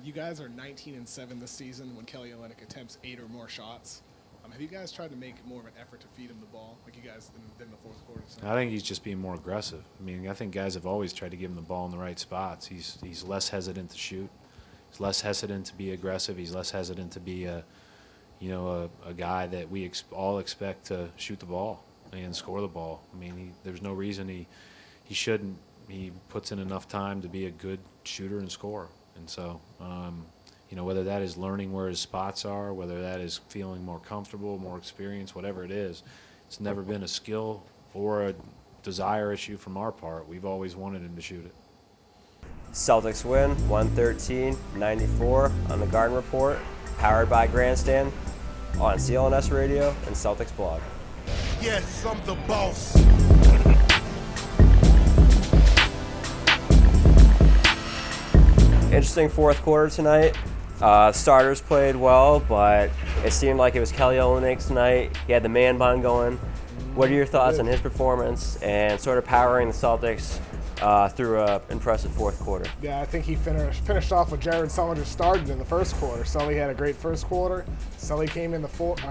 You guys are 19-7 this season when Kelly Olynyk attempts 8 or more shots. Have you guys tried to make more of an effort to feed him the ball, like you guys did in the fourth quarter? I think he's just being more aggressive. I mean, I think guys have always tried to give him the ball in the right spots. He's less hesitant to shoot. He's less hesitant to be aggressive. He's less hesitant to be a guy that we all expect to shoot the ball and score the ball. I mean, there's no reason he shouldn't. He puts in enough time to be a good shooter and scorer. And so, whether that is learning where his spots are, whether that is feeling more comfortable, more experience, whatever it is, it's never been a skill or a desire issue from our part. We've always wanted him to shoot it. Celtics win 113-94 on the Garden Report, powered by Grandstand on CLNS Radio and Celtics blog. Yes, I'm the boss. Interesting fourth quarter tonight. Starters played well, but it seemed like it was Kelly Olynyk's night. He had the man bun going. What are your thoughts on his performance and sort of powering the Celtics through an impressive fourth quarter? Yeah, I think he finished off what Jared Sullinger started in the first quarter. Sully had a great first quarter. Kelly came in the fourth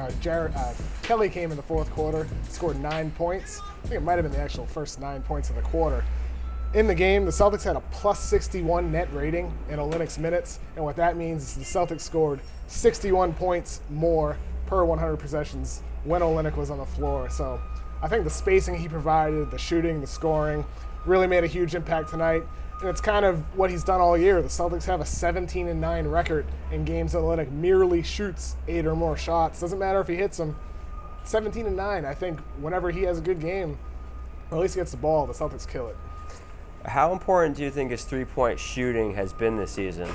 quarter, scored 9 points. I think it might have been the actual first 9 points of the quarter. In the game, the Celtics had a plus 61 net rating in Olynyk's minutes, and what that means is the Celtics scored 61 points more per 100 possessions when Olynyk was on the floor. So I think the spacing he provided, the shooting, the scoring, really made a huge impact tonight, and it's kind of what he's done all year. The Celtics have a 17-9 record in games that Olynyk merely shoots 8 or more shots. Doesn't matter if he hits them. 17-9, I think whenever he has a good game, or at least gets the ball, the Celtics kill it. How important do you think his three-point shooting has been this season?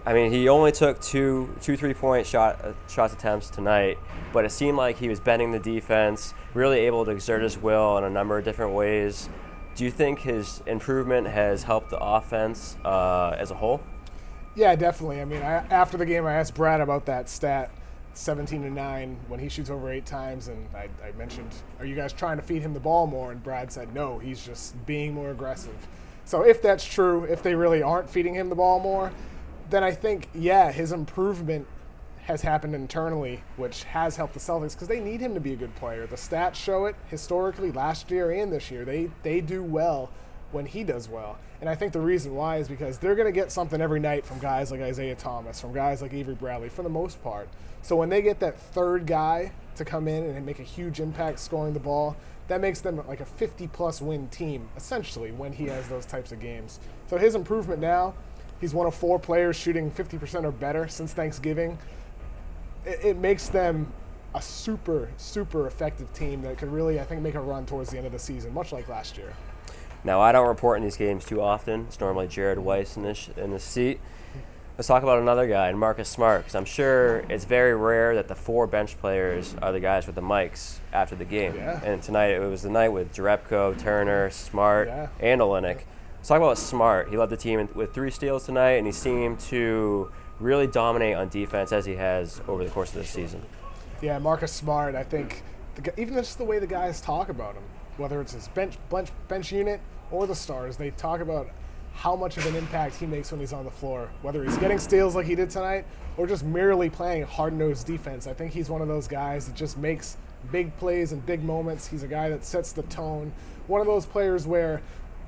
I mean, he only took two three-point shots attempts tonight, but it seemed like he was bending the defense, really able to exert his will in a number of different ways. Do you think his improvement has helped the offense as a whole? Yeah, definitely. I mean, after the game, I asked Brad about that stat, 17-9, when he shoots over 8 times, and I mentioned, are you guys trying to feed him the ball more? And Brad said, no, he's just being more aggressive. So if that's true, if they really aren't feeding him the ball more, then I think, yeah, his improvement has happened internally, which has helped the Celtics because they need him to be a good player. The stats show it historically last year and this year. They do well when he does well. And I think the reason why is because they're going to get something every night from guys like Isaiah Thomas, from guys like Avery Bradley, for the most part. So when they get that third guy to come in and make a huge impact scoring the ball, that makes them like a 50-plus win team, essentially, when he has those types of games. So his improvement now, he's one of 4 players shooting 50% or better since Thanksgiving. It makes them a super, super effective team that could really, I think, make a run towards the end of the season, much like last year. Now, I don't report in these games too often. It's normally Jared Weiss in this seat. Let's talk about another guy, Marcus Smart, because I'm sure it's very rare that the 4 bench players are the guys with the mics after the game. Yeah. And tonight it was the night with Jerebko, Turner, Smart, and Olynyk. Let's talk about Smart. He led the team with 3 steals tonight, and he seemed to really dominate on defense as he has over the course of this season. Yeah, Marcus Smart, I think, even just the way the guys talk about him, whether it's his bench unit or the stars, they talk about how much of an impact he makes when he's on the floor, whether he's getting steals like he did tonight or just merely playing hard-nosed defense. I think he's one of those guys that just makes big plays and big moments. He's a guy that sets the tone. One of those players where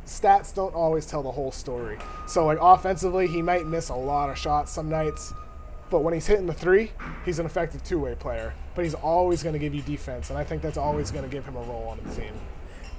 stats don't always tell the whole story. So like offensively, he might miss a lot of shots some nights, but when he's hitting the 3, he's an effective two-way player. But he's always going to give you defense, and I think that's always going to give him a role on the team.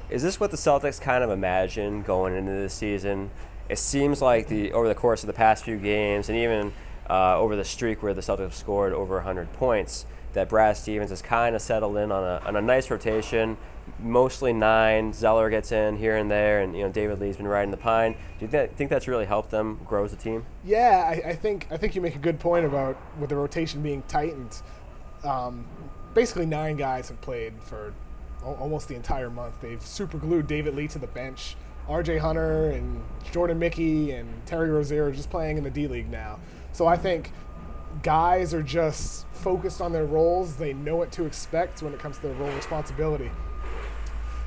Is this what the Celtics kind of imagined going into this season? It seems like over the course of the past few games, and even over the streak where the Celtics scored over 100 points, that Brad Stevens has kind of settled in on a nice rotation, mostly 9. Zeller gets in here and there, and David Lee's been riding the pine. Do you think that's really helped them grow as a team? Yeah, I think you make a good point about with the rotation being tightened. Basically 9 guys have played for almost the entire month. They've super glued David Lee to the bench. RJ Hunter and Jordan Mickey and Terry Rozier are just playing in the D-League now. So I think guys are just focused on their roles. They know what to expect when it comes to their role responsibility.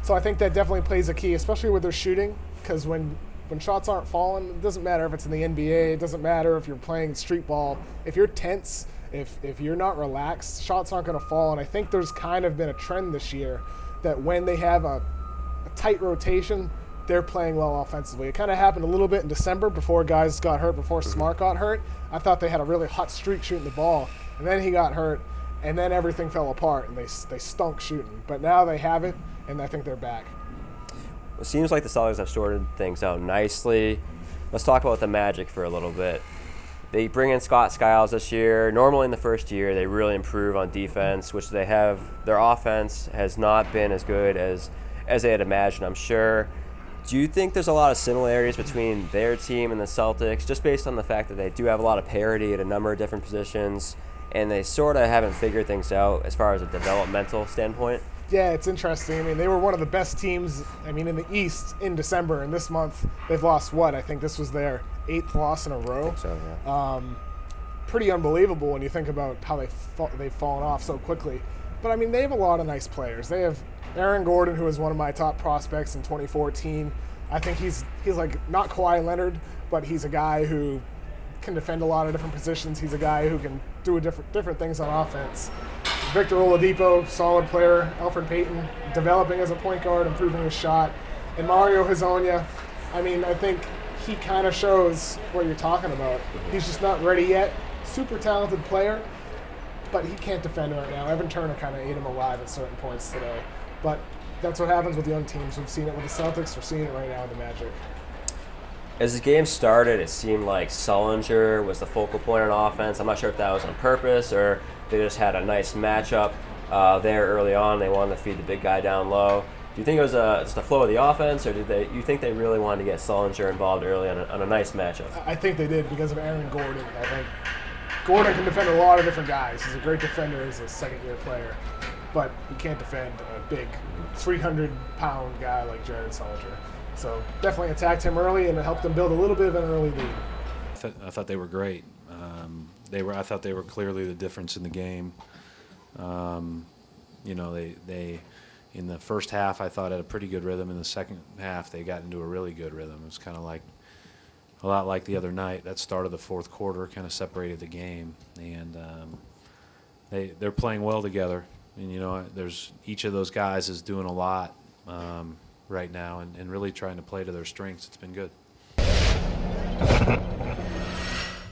So I think that definitely plays a key, especially with their shooting, because when when shots aren't falling, it doesn't matter if it's in the NBA, it doesn't matter if you're playing street ball. If you're tense, if you're not relaxed, shots aren't going to fall. And I think there's kind of been a trend this year that when they have a tight rotation, they're playing well offensively. It kind of happened a little bit in December before guys got hurt, before Smart got hurt. I thought they had a really hot streak shooting the ball, and then he got hurt, and then everything fell apart, and they stunk shooting. But now they have it, and I think they're back. It seems like the Celtics have sorted things out nicely. Let's talk about the Magic for a little bit. They bring in Scott Skiles this year. Normally in the first year, they really improve on defense, which they have. Their offense has not been as good as they had imagined, I'm sure. Do you think there's a lot of similarities between their team and the Celtics, just based on the fact that they do have a lot of parity at a number of different positions, and they sort of haven't figured things out as far as a developmental standpoint? Yeah, it's interesting. I mean, they were one of the best teams, in the East in December, and this month they've lost what? I think this was their 8th loss in a row. I think so, yeah. Pretty unbelievable when you think about how they've fallen off so quickly. But, they have a lot of nice players. They have Aaron Gordon, who was one of my top prospects in 2014. I think he's like not Kawhi Leonard, but he's a guy who can defend a lot of different positions. He's a guy who can do different things on offense. Victor Oladipo, solid player. Alfred Payton, developing as a point guard, improving his shot. And Mario Hezonja, I think he kind of shows what you're talking about. He's just not ready yet. Super talented player, but he can't defend right now. Evan Turner kind of ate him alive at certain points today. But that's what happens with young teams. We've seen it with the Celtics. We're seeing it right now with the Magic. As the game started, it seemed like Sullinger was the focal point on offense. I'm not sure if that was on purpose or they just had a nice matchup there early on. They wanted to feed the big guy down low. Do you think it was just the flow of the offense, or you think they really wanted to get Sullinger involved early on a nice matchup? I think they did because of Aaron Gordon. I think Gordon can defend a lot of different guys. He's a great defender as a second-year player, but he can't defend a big 300-pound guy like Jared Sullinger. So definitely attacked him early, and it helped them build a little bit of an early lead. I thought they were great. I thought they were clearly the difference in the game. They in the first half I thought had a pretty good rhythm. In the second half they got into a really good rhythm. It was kind of like a lot like the other night. That start of the fourth quarter kind of separated the game, and they're playing well together. And there's each of those guys is doing a lot right now and really trying to play to their strengths. It's been good.